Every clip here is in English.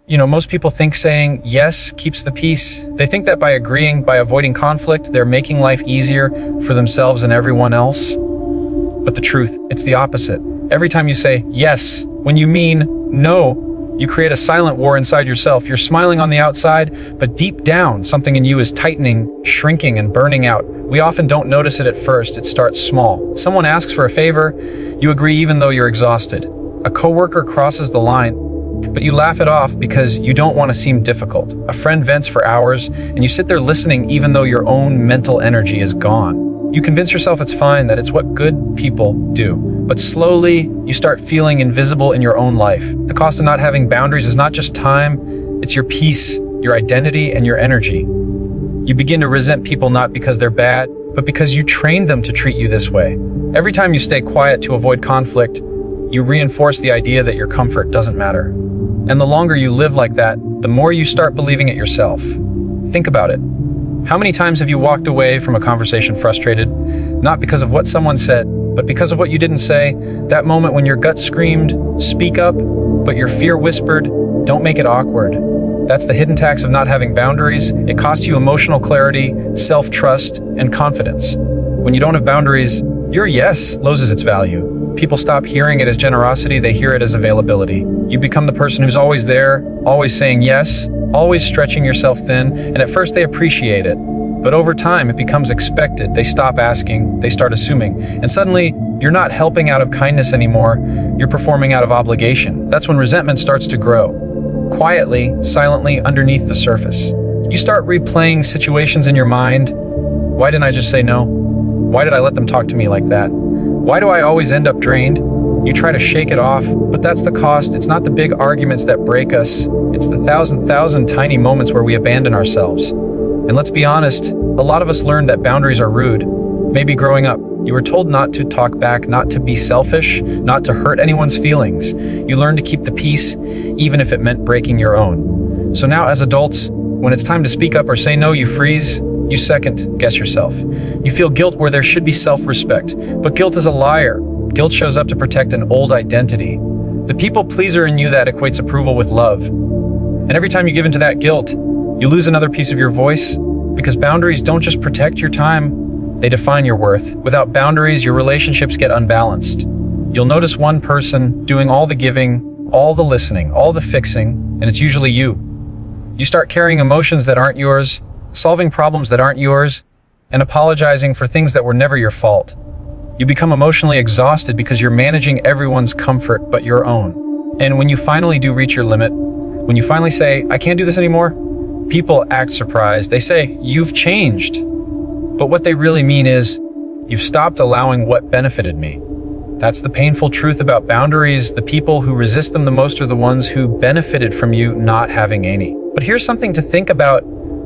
Most people think saying yes keeps the peace. They think that by agreeing, by avoiding conflict, they're making life easier for themselves and everyone else. But the truth, it's the opposite. Every time you say yes, when you mean no, you create a silent war inside yourself. You're smiling on the outside, but deep down, something in you is tightening, shrinking, and burning out. We often don't notice it at first. It starts small. Someone asks for a favor, you agree even though you're exhausted. A coworker crosses the line, but you laugh it off because you don't want to seem difficult. A friend vents for hours, and you sit there listening even though your own mental energy is gone. You convince yourself it's fine, that it's what good people do. But slowly, you start feeling invisible in your own life. The cost of not having boundaries is not just time, it's your peace, your identity, and your energy. You begin to resent people not because they're bad, but because you trained them to treat you this way. Every time you stay quiet to avoid conflict, you reinforce the idea that your comfort doesn't matter. And the longer you live like that, the more you start believing it yourself. Think about it. How many times have you walked away from a conversation frustrated, not because of what someone said, but because of what you didn't say? That moment when your gut screamed, "Speak up," but your fear whispered, "Don't make it awkward." That's the hidden tax of not having boundaries. It costs you emotional clarity, self-trust, and confidence. When you don't have boundaries, your yes loses its value. People stop hearing it as generosity, they hear it as availability. You become the person who's always there, always saying yes, always stretching yourself thin, and at first they appreciate it. But over time, it becomes expected. They stop asking, they start assuming, and suddenly, you're not helping out of kindness anymore, you're performing out of obligation. That's when resentment starts to grow. Quietly, silently, underneath the surface. You start replaying situations in your mind. Why didn't I just say no? Why did I let them talk to me like that? Why do I always end up drained? You try to shake it off, but that's the cost. It's not the big arguments that break us. It's the thousand tiny moments where we abandon ourselves. And let's be honest, a lot of us learned that boundaries are rude. Maybe growing up, you were told not to talk back, not to be selfish, not to hurt anyone's feelings. You learned to keep the peace, even if it meant breaking your own. So now as adults, when it's time to speak up or say no, you freeze. You second guess yourself. You feel guilt where there should be self-respect. But guilt is a liar. Guilt shows up to protect an old identity. The people pleaser in you that equates approval with love. And every time you give into that guilt, you lose another piece of your voice, because boundaries don't just protect your time, they define your worth. Without boundaries, your relationships get unbalanced. You'll notice one person doing all the giving, all the listening, all the fixing, and it's usually you. You start carrying emotions that aren't yours, solving problems that aren't yours, and apologizing for things that were never your fault. You become emotionally exhausted because you're managing everyone's comfort but your own. And when you finally do reach your limit, when you finally say, "I can't do this anymore," people act surprised. They say, "You've changed." But what they really mean is, "You've stopped allowing what benefited me." That's the painful truth about boundaries. The people who resist them the most are the ones who benefited from you not having any. But here's something to think about.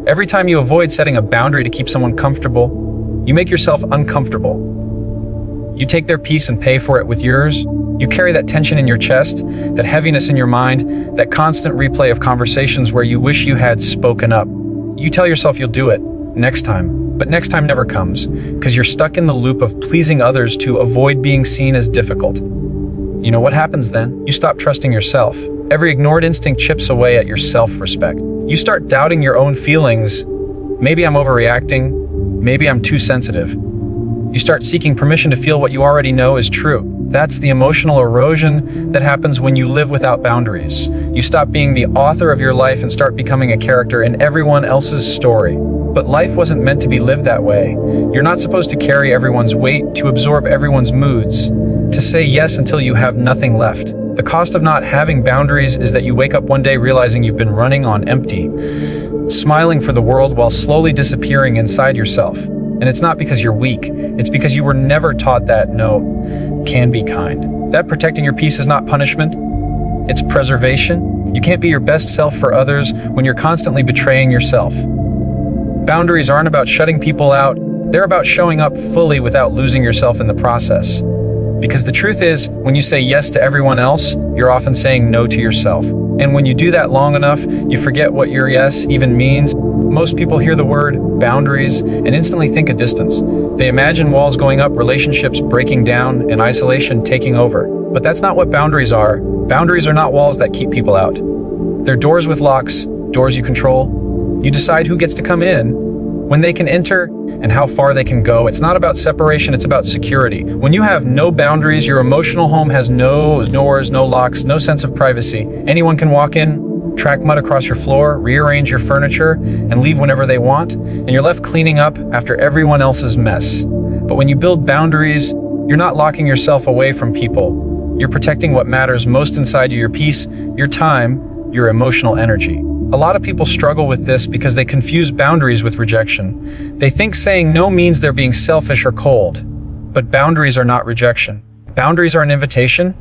Every time you avoid setting a boundary to keep someone comfortable, you make yourself uncomfortable. You take their peace and pay for it with yours. You carry that tension in your chest, that heaviness in your mind, that constant replay of conversations where you wish you had spoken up. You tell yourself you'll do it next time, but next time never comes, because you're stuck in the loop of pleasing others to avoid being seen as difficult. You know what happens then? You stop trusting yourself. Every ignored instinct chips away at your self-respect. You start doubting your own feelings. Maybe I'm overreacting. Maybe I'm too sensitive. You start seeking permission to feel what you already know is true. That's the emotional erosion that happens when you live without boundaries. You stop being the author of your life and start becoming a character in everyone else's story. But life wasn't meant to be lived that way. You're not supposed to carry everyone's weight, to absorb everyone's moods, to say yes until you have nothing left. The cost of not having boundaries is that you wake up one day realizing you've been running on empty, smiling for the world while slowly disappearing inside yourself. And it's not because you're weak, it's because you were never taught that no can be kind. That protecting your peace is not punishment, it's preservation. You can't be your best self for others when you're constantly betraying yourself. Boundaries aren't about shutting people out, they're about showing up fully without losing yourself in the process. Because the truth is, when you say yes to everyone else, you're often saying no to yourself. And when you do that long enough, you forget what your yes even means. Most people hear the word boundaries and instantly think a distance. They imagine walls going up, relationships breaking down, and isolation taking over. But that's not what boundaries are. Boundaries are not walls that keep people out. They're doors with locks, doors you control. You decide who gets to come in, when they can enter, and how far they can go. It's not about separation, it's about security. When you have no boundaries, your emotional home has no doors, no locks, no sense of privacy. Anyone can walk in, track mud across your floor, rearrange your furniture, and leave whenever they want, and you're left cleaning up after everyone else's mess. But when you build boundaries, you're not locking yourself away from people. You're protecting what matters most inside you, your peace, your time, your emotional energy. A lot of people struggle with this because they confuse boundaries with rejection. They think saying no means they're being selfish or cold. But boundaries are not rejection. Boundaries are an invitation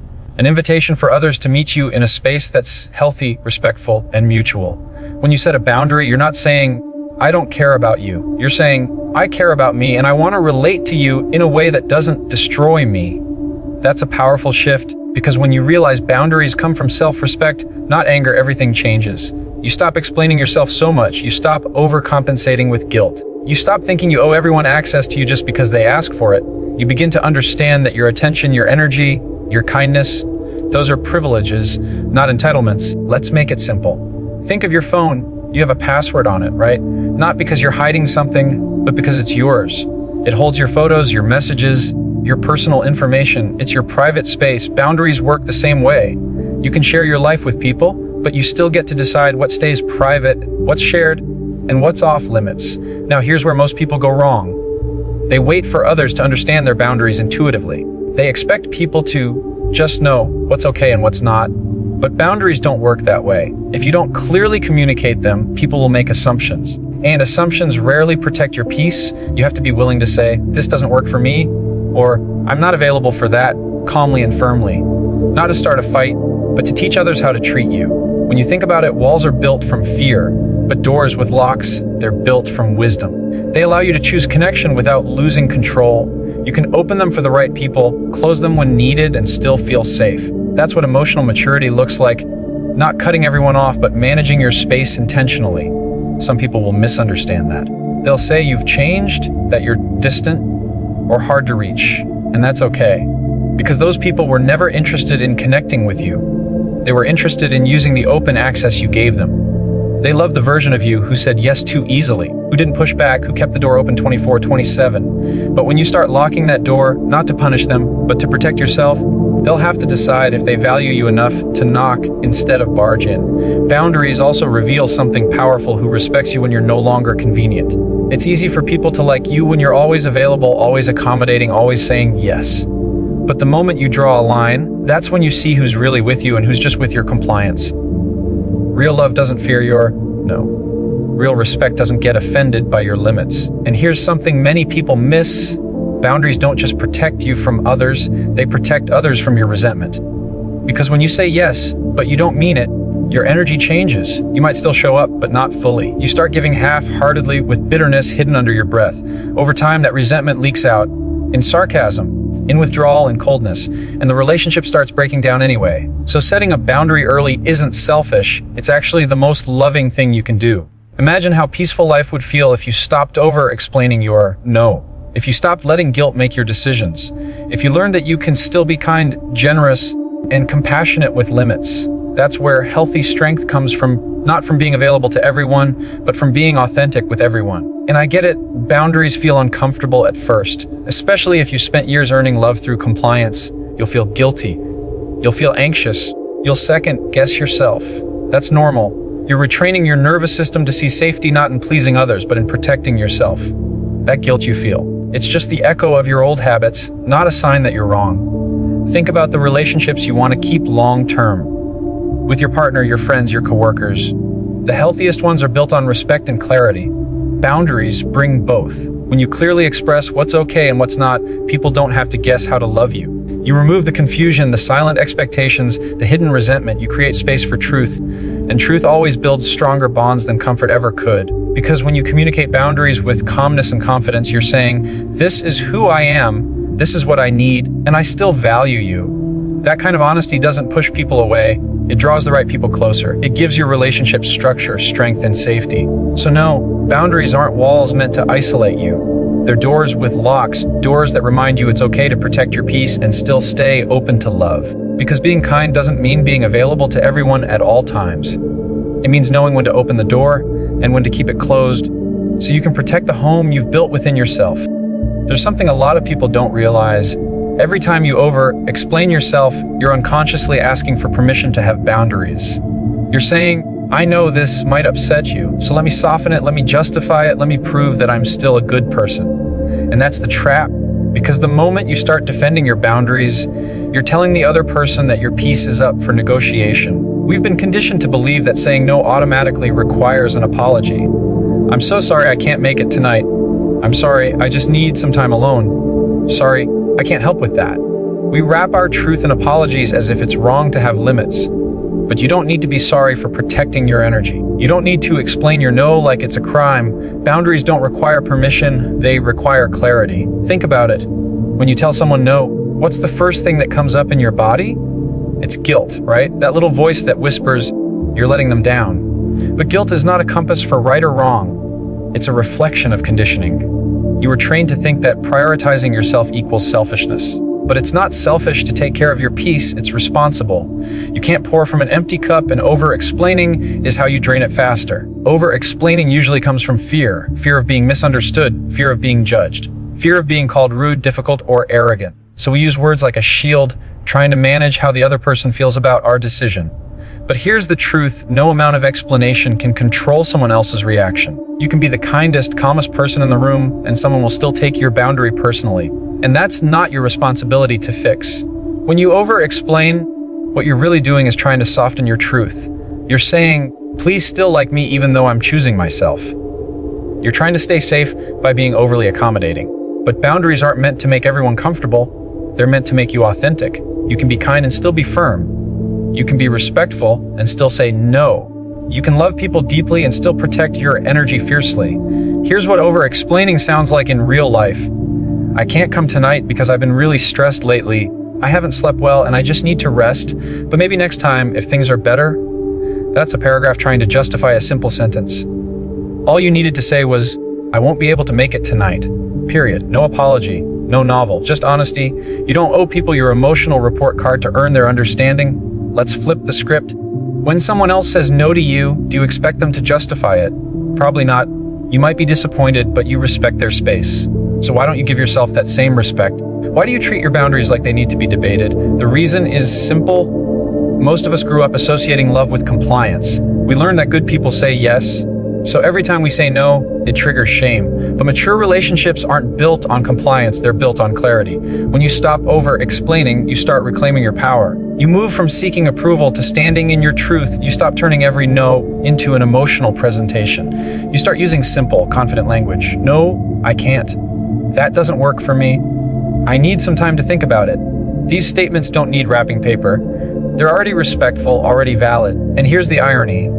for others to meet you in a space that's healthy, respectful, and mutual. When you set a boundary, you're not saying, I don't care about you. You're saying, I care about me and I want to relate to you in a way that doesn't destroy me. That's a powerful shift, because when you realize boundaries come from self-respect, not anger, everything changes. You stop explaining yourself so much. You stop overcompensating with guilt. You stop thinking you owe everyone access to you just because they ask for it. You begin to understand that your attention, your energy, your kindness, those are privileges, not entitlements. Let's make it simple. Think of your phone. You have a password on it, right? Not because you're hiding something, but because it's yours. It holds your photos, your messages, your personal information. It's your private space. Boundaries work the same way. You can share your life with people, but you still get to decide what stays private, what's shared, and what's off limits. Now, here's where most people go wrong. They wait for others to understand their boundaries intuitively. They expect people to just know what's okay and what's not. But boundaries don't work that way. If you don't clearly communicate them, people will make assumptions. And assumptions rarely protect your peace. You have to be willing to say, this doesn't work for me, or I'm not available for that, calmly and firmly. Not to start a fight, but to teach others how to treat you. When you think about it, walls are built from fear, but doors with locks, they're built from wisdom. They allow you to choose connection without losing control. You can open them for the right people, close them when needed, and still feel safe. That's what emotional maturity looks like. Not cutting everyone off, but managing your space intentionally. Some people will misunderstand that. They'll say you've changed, that you're distant, or hard to reach, and that's okay. Because those people were never interested in connecting with you. They were interested in using the open access you gave them. They loved the version of you who said yes too easily, who didn't push back, who kept the door open 24/7. But when you start locking that door, not to punish them, but to protect yourself, they'll have to decide if they value you enough to knock instead of barge in. Boundaries also reveal something powerful: who respects you when you're no longer convenient. It's easy for people to like you when you're always available, always accommodating, always saying yes. But the moment you draw a line, that's when you see who's really with you and who's just with your compliance. Real love doesn't fear your no. Real respect doesn't get offended by your limits. And here's something many people miss. Boundaries don't just protect you from others, they protect others from your resentment. Because when you say yes, but you don't mean it, your energy changes. You might still show up, but not fully. You start giving half-heartedly with bitterness hidden under your breath. Over time, that resentment leaks out in sarcasm, in withdrawal and coldness, and the relationship starts breaking down anyway. So setting a boundary early isn't selfish, it's actually the most loving thing you can do. Imagine how peaceful life would feel if you stopped over-explaining your no. If you stopped letting guilt make your decisions. If you learned that you can still be kind, generous, and compassionate with limits. That's where healthy strength comes from, not from being available to everyone, but from being authentic with everyone. And I get it, boundaries feel uncomfortable at first, especially if you spent years earning love through compliance. You'll feel guilty. You'll feel anxious. You'll second guess yourself. That's normal. You're retraining your nervous system to see safety not in pleasing others, but in protecting yourself. That guilt you feel, it's just the echo of your old habits, not a sign that you're wrong. Think about the relationships you want to keep long-term. With your partner, your friends, your coworkers. The healthiest ones are built on respect and clarity. Boundaries bring both. When you clearly express what's okay and what's not, people don't have to guess how to love you. You remove the confusion, the silent expectations, the hidden resentment. You create space for truth. And truth always builds stronger bonds than comfort ever could. Because when you communicate boundaries with calmness and confidence, you're saying, this is who I am, this is what I need, and I still value you. That kind of honesty doesn't push people away. It draws the right people closer. It gives your relationship structure, strength, and safety. So no, boundaries aren't walls meant to isolate you. They're doors with locks, doors that remind you it's okay to protect your peace and still stay open to love. Because being kind doesn't mean being available to everyone at all times. It means knowing when to open the door and when to keep it closed, so you can protect the home you've built within yourself. There's something a lot of people don't realize. Every time you over-explain yourself, you're unconsciously asking for permission to have boundaries. You're saying, I know this might upset you, so let me soften it, let me justify it, let me prove that I'm still a good person. And that's the trap, because the moment you start defending your boundaries, you're telling the other person that your peace is up for negotiation. We've been conditioned to believe that saying no automatically requires an apology. I'm so sorry I can't make it tonight. I'm sorry, I just need some time alone. Sorry, I can't help with that. We wrap our truth in apologies as if it's wrong to have limits. But you don't need to be sorry for protecting your energy. You don't need to explain your no like it's a crime. Boundaries don't require permission, they require clarity. Think about it. When you tell someone no, what's the first thing that comes up in your body? It's guilt, right? That little voice that whispers, you're letting them down. But guilt is not a compass for right or wrong. It's a reflection of conditioning. You were trained to think that prioritizing yourself equals selfishness. But it's not selfish to take care of your peace, it's responsible. You can't pour from an empty cup, and over-explaining is how you drain it faster. Over-explaining usually comes from fear. Fear of being misunderstood, fear of being judged, fear of being called rude, difficult, or arrogant. So we use words like a shield, trying to manage how the other person feels about our decision. But here's the truth, no amount of explanation can control someone else's reaction. You can be the kindest, calmest person in the room, and someone will still take your boundary personally. And that's not your responsibility to fix. When you over-explain, what you're really doing is trying to soften your truth. You're saying, please still like me even though I'm choosing myself. You're trying to stay safe by being overly accommodating. But boundaries aren't meant to make everyone comfortable. They're meant to make you authentic. You can be kind and still be firm. You can be respectful and still say no. You can love people deeply and still protect your energy fiercely. Here's what over-explaining sounds like in real life. I can't come tonight because I've been really stressed lately. I haven't slept well and I just need to rest, but maybe next time if things are better. That's a paragraph trying to justify a simple sentence. All you needed to say was, I won't be able to make it tonight. Period. No apology, no novel, just honesty. You don't owe people your emotional report card to earn their understanding. Let's flip the script. When someone else says no to you, do you expect them to justify it? Probably not. You might be disappointed, but you respect their space. So why don't you give yourself that same respect? Why do you treat your boundaries like they need to be debated? The reason is simple. Most of us grew up associating love with compliance. We learned that good people say yes, so every time we say no, it triggers shame. But mature relationships aren't built on compliance, they're built on clarity. When you stop over-explaining, you start reclaiming your power. You move from seeking approval to standing in your truth. You stop turning every no into an emotional presentation. You start using simple, confident language. No, I can't. That doesn't work for me. I need some time to think about it. These statements don't need wrapping paper. They're already respectful, already valid. And here's the irony.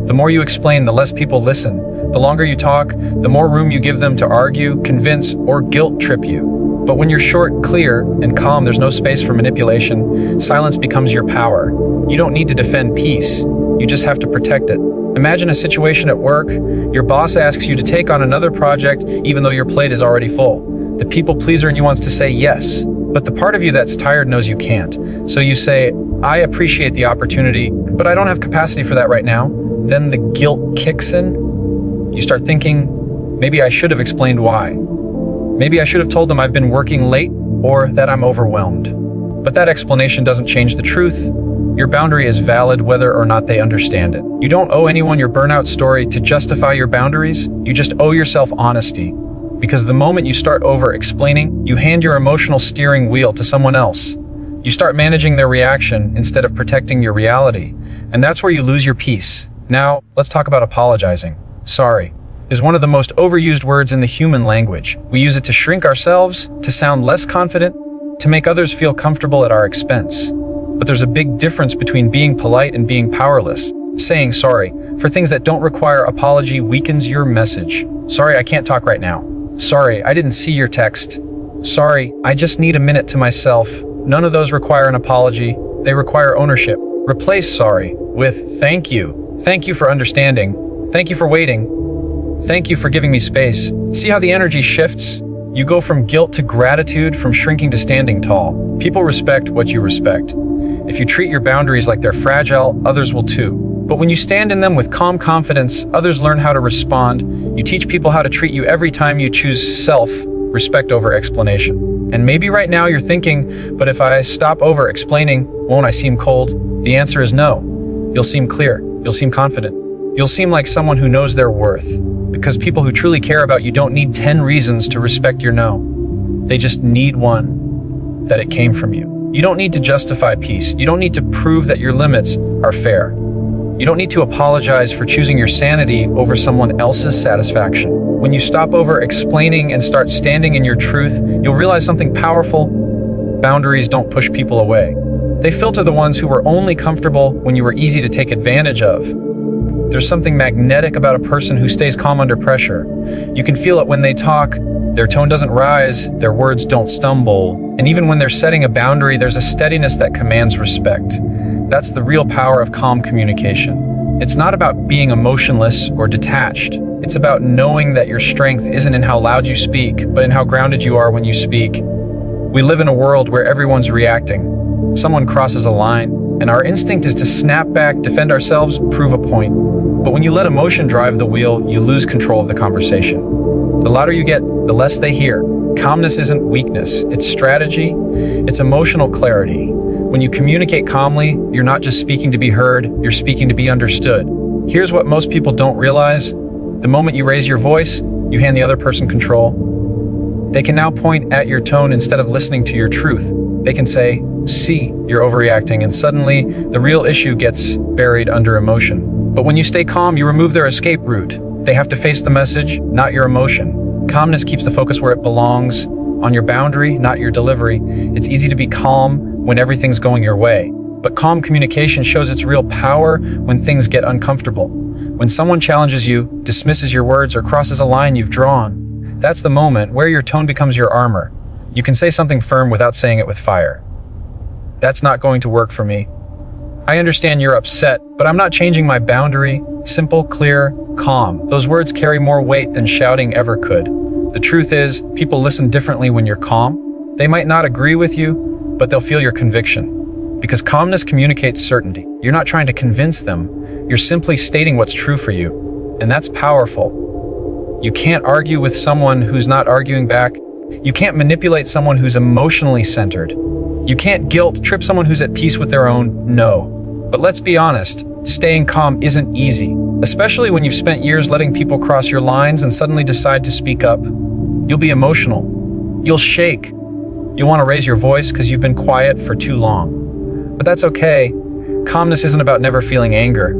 The more you explain, the less people listen. The longer you talk, the more room you give them to argue, convince, or guilt trip you. But when you're short, clear, and calm, there's no space for manipulation. Silence becomes your power. You don't need to defend peace. You just have to protect it. Imagine a situation at work. Your boss asks you to take on another project even though your plate is already full. The people pleaser in you wants to say yes, but the part of you that's tired knows you can't. So you say, I appreciate the opportunity, but I don't have capacity for that right now. Then the guilt kicks in. You start thinking, maybe I should have explained why. Maybe I should have told them I've been working late or that I'm overwhelmed. But that explanation doesn't change the truth. Your boundary is valid whether or not they understand it. You don't owe anyone your burnout story to justify your boundaries. You just owe yourself honesty. Because the moment you start over-explaining, you hand your emotional steering wheel to someone else. You start managing their reaction instead of protecting your reality. And that's where you lose your peace. Now, let's talk about apologizing. Sorry is one of the most overused words in the human language. We use it to shrink ourselves, to sound less confident, to make others feel comfortable at our expense. But there's a big difference between being polite and being powerless. Saying sorry for things that don't require apology weakens your message. Sorry, I can't talk right now. Sorry, I didn't see your text. Sorry, I just need a minute to myself. None of those require an apology. They require ownership. Replace sorry with thank you. Thank you for understanding. Thank you for waiting. Thank you for giving me space. See how the energy shifts? You go from guilt to gratitude, from shrinking to standing tall. People respect what you respect. If you treat your boundaries like they're fragile, others will too. But when you stand in them with calm confidence, others learn how to respond. You teach people how to treat you every time you choose self-respect over explanation. And maybe right now you're thinking, but if I stop over explaining, won't I seem cold? The answer is no. You'll seem clear. You'll seem confident. You'll seem like someone who knows their worth. Because people who truly care about you don't need 10 reasons to respect your no. They just need one, that it came from you. You don't need to justify peace. You don't need to prove that your limits are fair. You don't need to apologize for choosing your sanity over someone else's satisfaction. When you stop over explaining and start standing in your truth, you'll realize something powerful. Boundaries don't push people away. They filter the ones who were only comfortable when you were easy to take advantage of. There's something magnetic about a person who stays calm under pressure. You can feel it when they talk. Their tone doesn't rise, their words don't stumble. And even when they're setting a boundary, there's a steadiness that commands respect. That's the real power of calm communication. It's not about being emotionless or detached. It's about knowing that your strength isn't in how loud you speak, but in how grounded you are when you speak. We live in a world where everyone's reacting. Someone crosses a line, and our instinct is to snap back, defend ourselves, prove a point. But when you let emotion drive the wheel, you lose control of the conversation. The louder you get, the less they hear. Calmness isn't weakness, it's strategy, it's emotional clarity. When you communicate calmly, you're not just speaking to be heard, you're speaking to be understood. Here's what most people don't realize. The moment you raise your voice, you hand the other person control. They can now point at your tone instead of listening to your truth. They can say, see, you're overreacting, and suddenly the real issue gets buried under emotion. But when you stay calm, you remove their escape route. They have to face the message, not your emotion. Calmness keeps the focus where it belongs, on your boundary, not your delivery. It's easy to be calm when everything's going your way. But calm communication shows its real power when things get uncomfortable. When someone challenges you, dismisses your words, or crosses a line you've drawn, that's the moment where your tone becomes your armor. You can say something firm without saying it with fire. That's not going to work for me. I understand you're upset, but I'm not changing my boundary. Simple, clear, calm. Those words carry more weight than shouting ever could. The truth is, people listen differently when you're calm. They might not agree with you, but they'll feel your conviction. Because calmness communicates certainty. You're not trying to convince them. You're simply stating what's true for you. And that's powerful. You can't argue with someone who's not arguing back. You can't manipulate someone who's emotionally centered. You can't guilt-trip someone who's at peace with their own no. But let's be honest, staying calm isn't easy, especially when you've spent years letting people cross your lines and suddenly decide to speak up. You'll be emotional. You'll shake. You'll want to raise your voice because you've been quiet for too long. But that's okay. Calmness isn't about never feeling anger.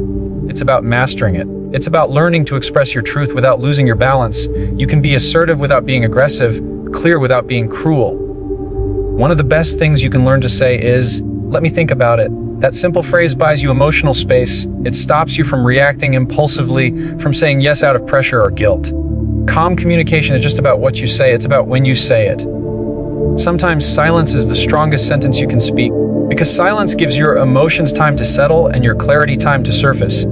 It's about mastering it. It's about learning to express your truth without losing your balance. You can be assertive without being aggressive, clear without being cruel. One of the best things you can learn to say is, let me think about it. That simple phrase buys you emotional space. It stops you from reacting impulsively, from saying yes out of pressure or guilt. Calm communication is just about what you say. It's about when you say it. Sometimes silence is the strongest sentence you can speak, because silence gives your emotions time to settle and your clarity time to surface.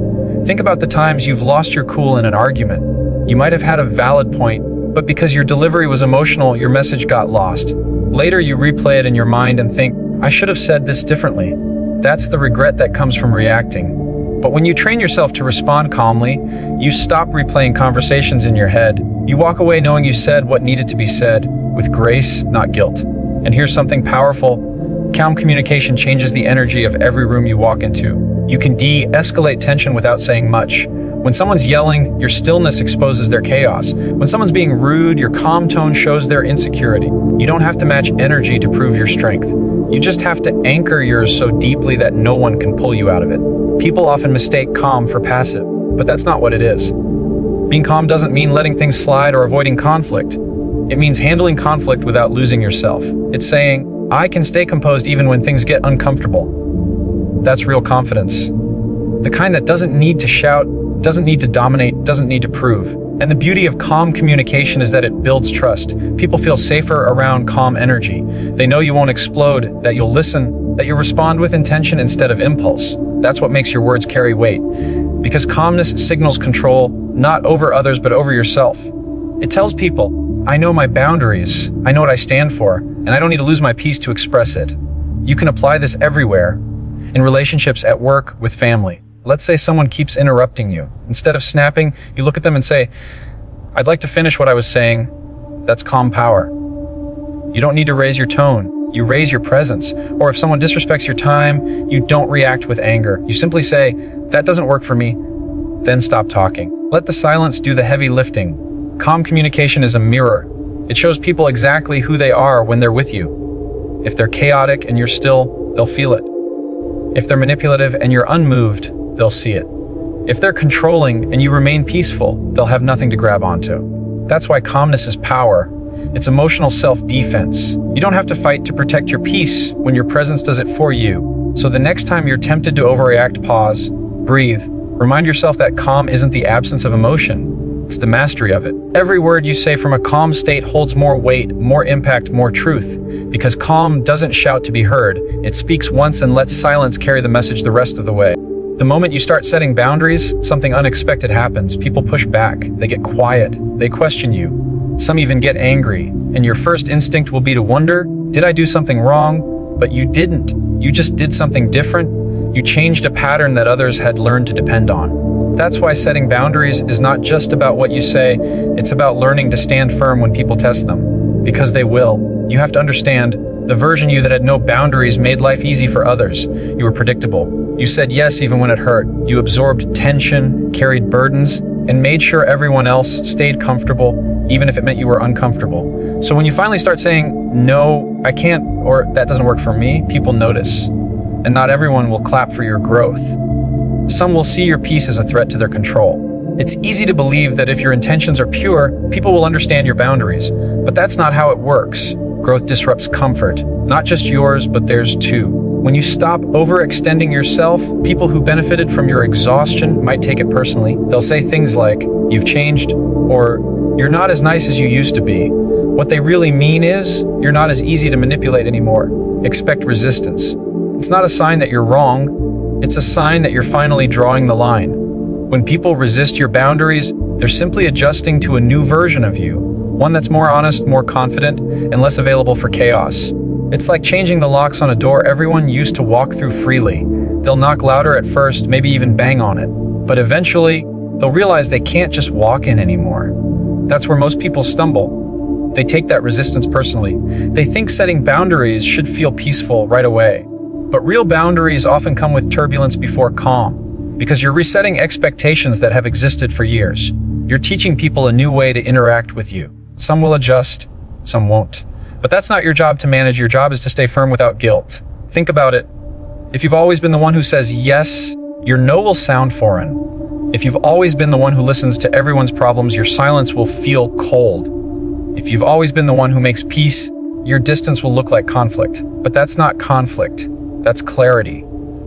Think about the times you've lost your cool in an argument. You might have had a valid point, but because your delivery was emotional, your message got lost. Later, you replay it in your mind and think, I should have said this differently. That's the regret that comes from reacting. But when you train yourself to respond calmly, you stop replaying conversations in your head. You walk away knowing you said what needed to be said, with grace, not guilt. And here's something powerful. Calm communication changes the energy of every room you walk into. You can de-escalate tension without saying much. When someone's yelling, your stillness exposes their chaos. When someone's being rude, your calm tone shows their insecurity. You don't have to match energy to prove your strength. You just have to anchor yours so deeply that no one can pull you out of it. People often mistake calm for passive, but that's not what it is. Being calm doesn't mean letting things slide or avoiding conflict. It means handling conflict without losing yourself. It's saying, I can stay composed even when things get uncomfortable. That's real confidence. The kind that doesn't need to shout, doesn't need to dominate, doesn't need to prove. And the beauty of calm communication is that it builds trust. People feel safer around calm energy. They know you won't explode, that you'll listen, that you'll respond with intention instead of impulse. That's what makes your words carry weight. Because calmness signals control, not over others, but over yourself. It tells people, I know my boundaries, I know what I stand for, and I don't need to lose my peace to express it. You can apply this everywhere, in relationships, at work, with family. Let's say someone keeps interrupting you. Instead of snapping, you look at them and say, "I'd like to finish what I was saying." That's calm power. You don't need to raise your tone. You raise your presence. Or if someone disrespects your time, you don't react with anger. You simply say, "That doesn't work for me." Then stop talking. Let the silence do the heavy lifting. Calm communication is a mirror. It shows people exactly who they are when they're with you. If they're chaotic and you're still, they'll feel it. If they're manipulative and you're unmoved, they'll see it. If they're controlling and you remain peaceful, they'll have nothing to grab onto. That's why calmness is power. It's emotional self-defense. You don't have to fight to protect your peace when your presence does it for you. So the next time you're tempted to overreact, pause, breathe. Remind yourself that calm isn't the absence of emotion. It's the mastery of it. Every word you say from a calm state holds more weight, more impact, more truth. Because calm doesn't shout to be heard. It speaks once and lets silence carry the message the rest of the way. The moment you start setting boundaries, something unexpected happens. People push back. They get quiet. They question you. Some even get angry. And your first instinct will be to wonder, did I do something wrong? But you didn't. You just did something different. You changed a pattern that others had learned to depend on. That's why setting boundaries is not just about what you say, it's about learning to stand firm when people test them. Because they will. You have to understand, the version you that had no boundaries made life easy for others. You were predictable. You said yes even when it hurt. You absorbed tension, carried burdens, and made sure everyone else stayed comfortable, even if it meant you were uncomfortable. So when you finally start saying, "No, I can't," or "That doesn't work for me," people notice. And not everyone will clap for your growth. Some will see your peace as a threat to their control. It's easy to believe that if your intentions are pure, people will understand your boundaries. But that's not how it works. Growth disrupts comfort, not just yours, but theirs too. When you stop overextending yourself, people who benefited from your exhaustion might take it personally. They'll say things like, "You've changed," or "You're not as nice as you used to be." What they really mean is, you're not as easy to manipulate anymore. Expect resistance. It's not a sign that you're wrong. It's a sign that you're finally drawing the line. When people resist your boundaries, they're simply adjusting to a new version of you. One that's more honest, more confident, and less available for chaos. It's like changing the locks on a door everyone used to walk through freely. They'll knock louder at first, maybe even bang on it. But eventually, they'll realize they can't just walk in anymore. That's where most people stumble. They take that resistance personally. They think setting boundaries should feel peaceful right away. But real boundaries often come with turbulence before calm, because you're resetting expectations that have existed for years. You're teaching people a new way to interact with you. Some will adjust, some won't. But that's not your job to manage. Your job is to stay firm without guilt. Think about it. If you've always been the one who says yes, your no will sound foreign. If you've always been the one who listens to everyone's problems, your silence will feel cold. If you've always been the one who makes peace, your distance will look like conflict. But that's not conflict. That's clarity.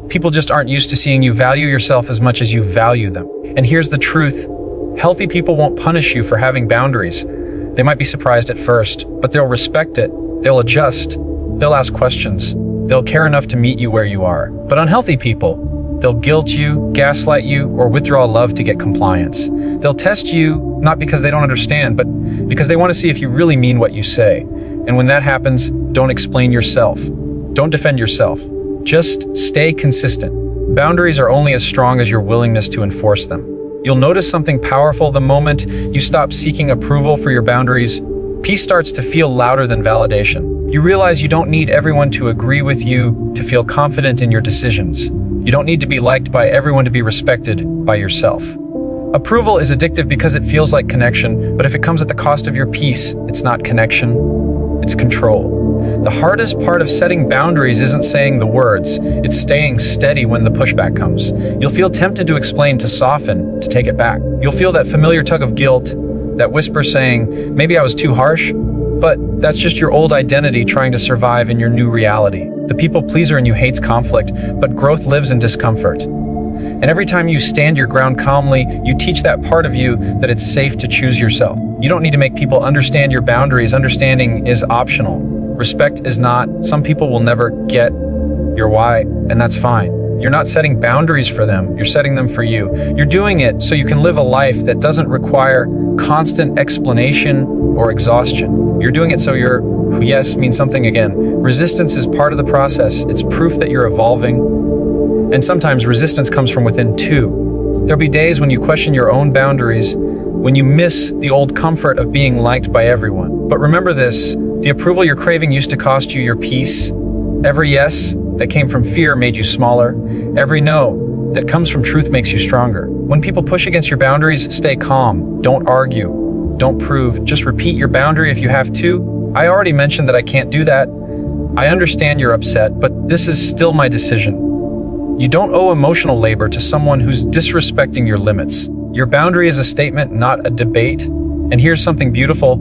People just aren't used to seeing you value yourself as much as you value them. And here's the truth. Healthy people won't punish you for having boundaries. They might be surprised at first, but they'll respect it. They'll adjust. They'll ask questions. They'll care enough to meet you where you are. But unhealthy people, they'll guilt you, gaslight you, or withdraw love to get compliance. They'll test you, not because they don't understand, but because they want to see if you really mean what you say. And when that happens, don't explain yourself. Don't defend yourself. Just stay consistent. Boundaries are only as strong as your willingness to enforce them. You'll notice something powerful the moment you stop seeking approval for your boundaries. Peace starts to feel louder than validation. You realize you don't need everyone to agree with you to feel confident in your decisions. You don't need to be liked by everyone to be respected by yourself. Approval is addictive because it feels like connection, but if it comes at the cost of your peace, it's not connection, it's control. The hardest part of setting boundaries isn't saying the words, it's staying steady when the pushback comes. You'll feel tempted to explain, to soften, to take it back. You'll feel that familiar tug of guilt, that whisper saying, maybe I was too harsh, but that's just your old identity trying to survive in your new reality. The people pleaser in you hates conflict, but growth lives in discomfort. And every time you stand your ground calmly, you teach that part of you that it's safe to choose yourself. You don't need to make people understand your boundaries. Understanding is optional. Respect is not. Some people will never get your why, and that's fine. You're not setting boundaries for them, you're setting them for you. You're doing it so you can live a life that doesn't require constant explanation or exhaustion. You're doing it so your yes means something again. Resistance is part of the process. It's proof that you're evolving. And sometimes resistance comes from within too. There'll be days when you question your own boundaries, when you miss the old comfort of being liked by everyone. But remember this, the approval you're craving used to cost you your peace. Every yes that came from fear made you smaller. Every no that comes from truth makes you stronger. When people push against your boundaries, stay calm. Don't argue. Don't prove. Just repeat your boundary if you have to. I already mentioned that I can't do that. I understand you're upset, but this is still my decision. You don't owe emotional labor to someone who's disrespecting your limits. Your boundary is a statement, not a debate. And here's something beautiful.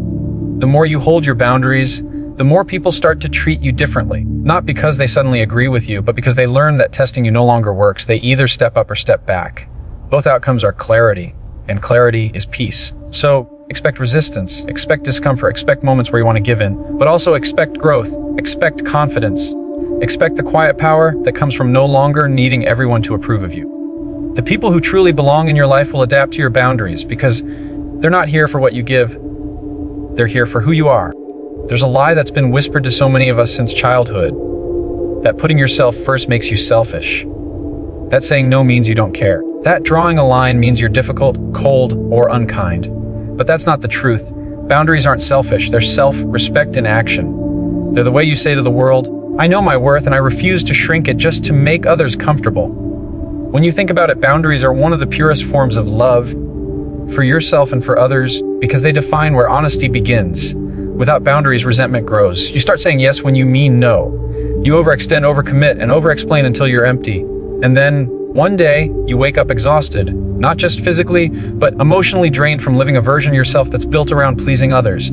The more you hold your boundaries, the more people start to treat you differently. Not because they suddenly agree with you, but because they learn that testing you no longer works. They either step up or step back. Both outcomes are clarity, and clarity is peace. So expect resistance, expect discomfort, expect moments where you want to give in, but also expect growth, expect confidence, expect the quiet power that comes from no longer needing everyone to approve of you. The people who truly belong in your life will adapt to your boundaries because they're not here for what you give, they're here for who you are. There's a lie that's been whispered to so many of us since childhood, that putting yourself first makes you selfish. That saying no means you don't care. That drawing a line means you're difficult, cold, or unkind. But that's not the truth. Boundaries aren't selfish, they're self-respect in action. They're the way you say to the world, I know my worth and I refuse to shrink it just to make others comfortable. When you think about it, boundaries are one of the purest forms of love for yourself and for others because they define where honesty begins. Without boundaries, resentment grows. You start saying yes when you mean no. You overextend, overcommit, and overexplain until you're empty. And then, one day, you wake up exhausted, not just physically, but emotionally drained from living a version of yourself that's built around pleasing others.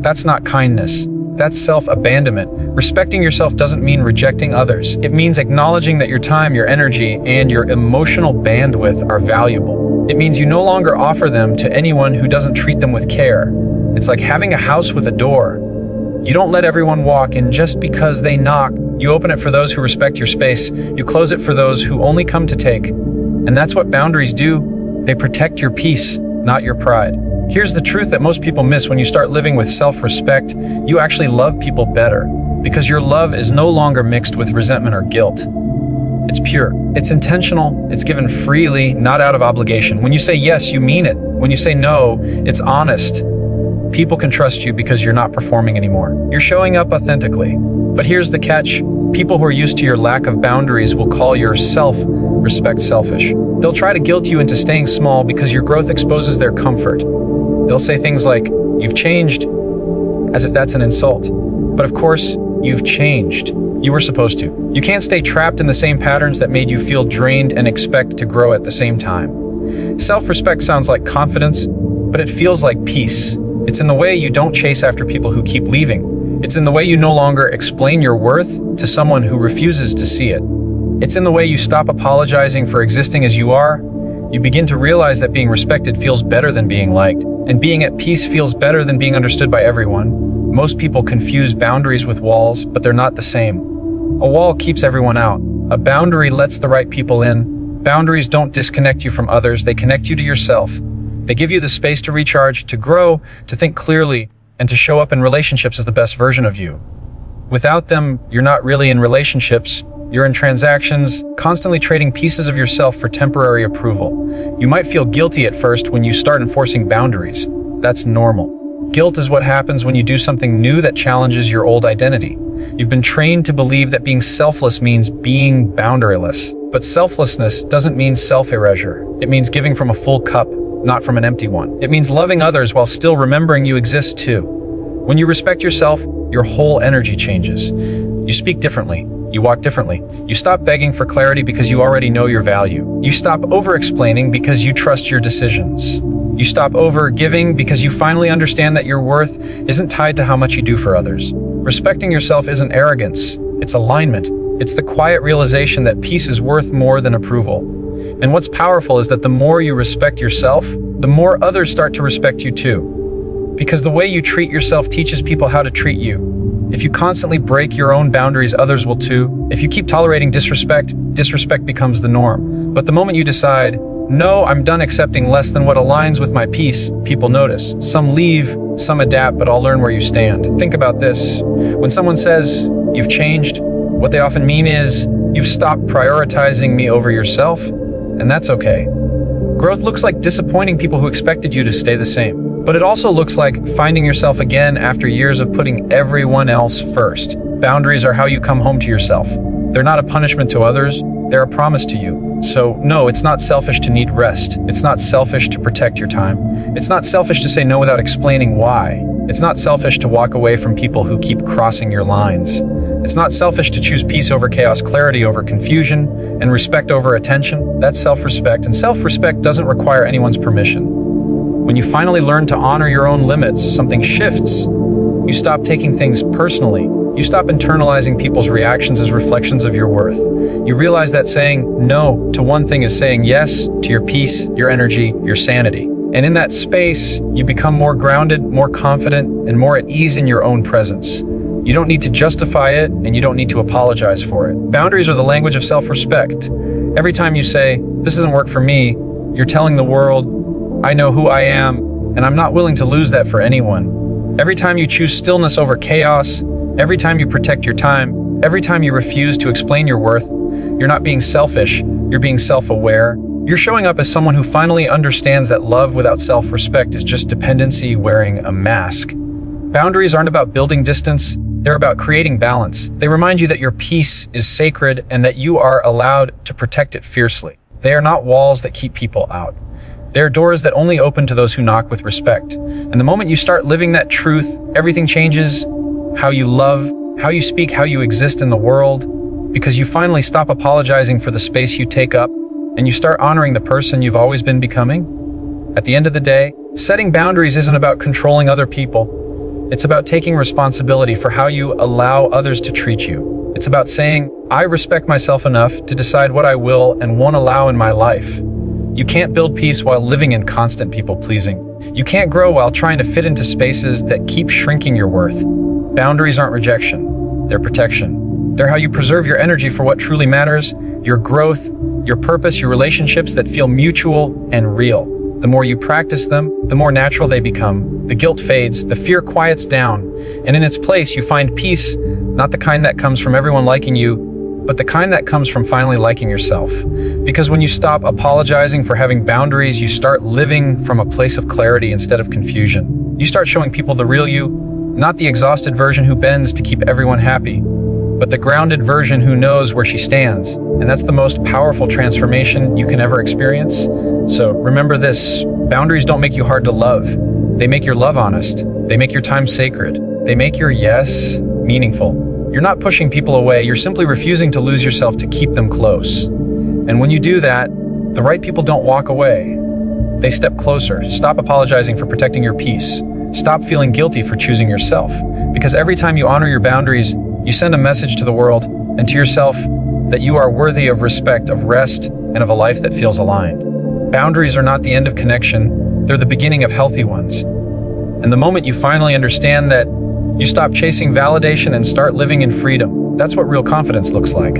That's not kindness. That's self-abandonment. Respecting yourself doesn't mean rejecting others. It means acknowledging that your time, your energy, and your emotional bandwidth are valuable. It means you no longer offer them to anyone who doesn't treat them with care. It's like having a house with a door. You don't let everyone walk in just because they knock. You open it for those who respect your space. You close it for those who only come to take. And that's what boundaries do. They protect your peace, not your pride. Here's the truth that most people miss: when you start living with self-respect, you actually love people better, because your love is no longer mixed with resentment or guilt. It's pure, it's intentional, it's given freely, not out of obligation. When you say yes, you mean it. When you say no, it's honest. People can trust you because you're not performing anymore. You're showing up authentically. But here's the catch. People who are used to your lack of boundaries will call your self-respect selfish. They'll try to guilt you into staying small because your growth exposes their comfort. They'll say things like, "You've changed," as if that's an insult. But of course, you've changed. You were supposed to. You can't stay trapped in the same patterns that made you feel drained and expect to grow at the same time. Self-respect sounds like confidence, but it feels like peace. It's in the way you don't chase after people who keep leaving. It's in the way you no longer explain your worth to someone who refuses to see it. It's in the way you stop apologizing for existing as you are. You begin to realize that being respected feels better than being liked, and being at peace feels better than being understood by everyone. Most people confuse boundaries with walls, but they're not the same. A wall keeps everyone out. A boundary lets the right people in. Boundaries don't disconnect you from others, they connect you to yourself. They give you the space to recharge, to grow, to think clearly, and to show up in relationships as the best version of you. Without them, you're not really in relationships. You're in transactions, constantly trading pieces of yourself for temporary approval. You might feel guilty at first when you start enforcing boundaries. That's normal. Guilt is what happens when you do something new that challenges your old identity. You've been trained to believe that being selfless means being boundaryless. But selflessness doesn't mean self-erasure. It means giving from a full cup, not from an empty one. It means loving others while still remembering you exist too. When you respect yourself, your whole energy changes. You speak differently. You walk differently. You stop begging for clarity because you already know your value. You stop over-explaining because you trust your decisions. You stop over-giving because you finally understand that your worth isn't tied to how much you do for others. Respecting yourself isn't arrogance. It's alignment. It's the quiet realization that peace is worth more than approval. And what's powerful is that the more you respect yourself, the more others start to respect you too. Because the way you treat yourself teaches people how to treat you. If you constantly break your own boundaries, others will too. If you keep tolerating disrespect, disrespect becomes the norm. But the moment you decide, no, I'm done accepting less than what aligns with my peace, people notice. Some leave, some adapt, but all learn where you stand. Think about this. When someone says, "You've changed," what they often mean is, You've stopped prioritizing me over yourself, and that's okay. Growth looks like disappointing people who expected you to stay the same. But it also looks like finding yourself again after years of putting everyone else first. Boundaries are how you come home to yourself. They're not a punishment to others, they're a promise to you. So no, it's not selfish to need rest. It's not selfish to protect your time. It's not selfish to say no without explaining why. It's not selfish to walk away from people who keep crossing your lines. It's not selfish to choose peace over chaos, clarity over confusion, and respect over attention. That's self-respect, and self-respect doesn't require anyone's permission. When you finally learn to honor your own limits, something shifts. You stop taking things personally. You stop internalizing people's reactions as reflections of your worth. You realize that saying no to one thing is saying yes to your peace, your energy, your sanity. And in that space, you become more grounded, more confident, and more at ease in your own presence. You don't need to justify it, and you don't need to apologize for it. Boundaries are the language of self-respect. Every time you say, "This doesn't work for me," you're telling the world, "I know who I am, and I'm not willing to lose that for anyone." Every time you choose stillness over chaos, every time you protect your time, every time you refuse to explain your worth, you're not being selfish, you're being self-aware. You're showing up as someone who finally understands that love without self-respect is just dependency wearing a mask. Boundaries aren't about building distance, they're about creating balance. They remind you that your peace is sacred and that you are allowed to protect it fiercely. They are not walls that keep people out. They are doors that only open to those who knock with respect. And the moment you start living that truth, everything changes. How you love, how you speak, how you exist in the world, because you finally stop apologizing for the space you take up, and you start honoring the person you've always been becoming. At the end of the day, setting boundaries isn't about controlling other people. It's about taking responsibility for how you allow others to treat you. It's about saying, I respect myself enough to decide what I will and won't allow in my life. You can't build peace while living in constant people-pleasing. You can't grow while trying to fit into spaces that keep shrinking your worth. Boundaries aren't rejection, they're protection. They're how you preserve your energy for what truly matters, your growth, your purpose, your relationships that feel mutual and real. The more you practice them, the more natural they become. The guilt fades, the fear quiets down, and in its place you find peace, not the kind that comes from everyone liking you, but the kind that comes from finally liking yourself. Because when you stop apologizing for having boundaries, you start living from a place of clarity instead of confusion. You start showing people the real you, not the exhausted version who bends to keep everyone happy, but the grounded version who knows where she stands. And that's the most powerful transformation you can ever experience. So remember this, boundaries don't make you hard to love. They make your love honest. They make your time sacred. They make your yes meaningful. You're not pushing people away, you're simply refusing to lose yourself to keep them close. And when you do that, the right people don't walk away. They step closer. Stop apologizing for protecting your peace. Stop feeling guilty for choosing yourself. Because every time you honor your boundaries, you send a message to the world and to yourself that you are worthy of respect, of rest, and of a life that feels aligned. Boundaries are not the end of connection, they're the beginning of healthy ones. And the moment you finally understand that, you stop chasing validation and start living in freedom. That's what real confidence looks like.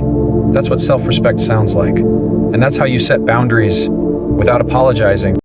That's what self-respect sounds like. And that's how you set boundaries without apologizing.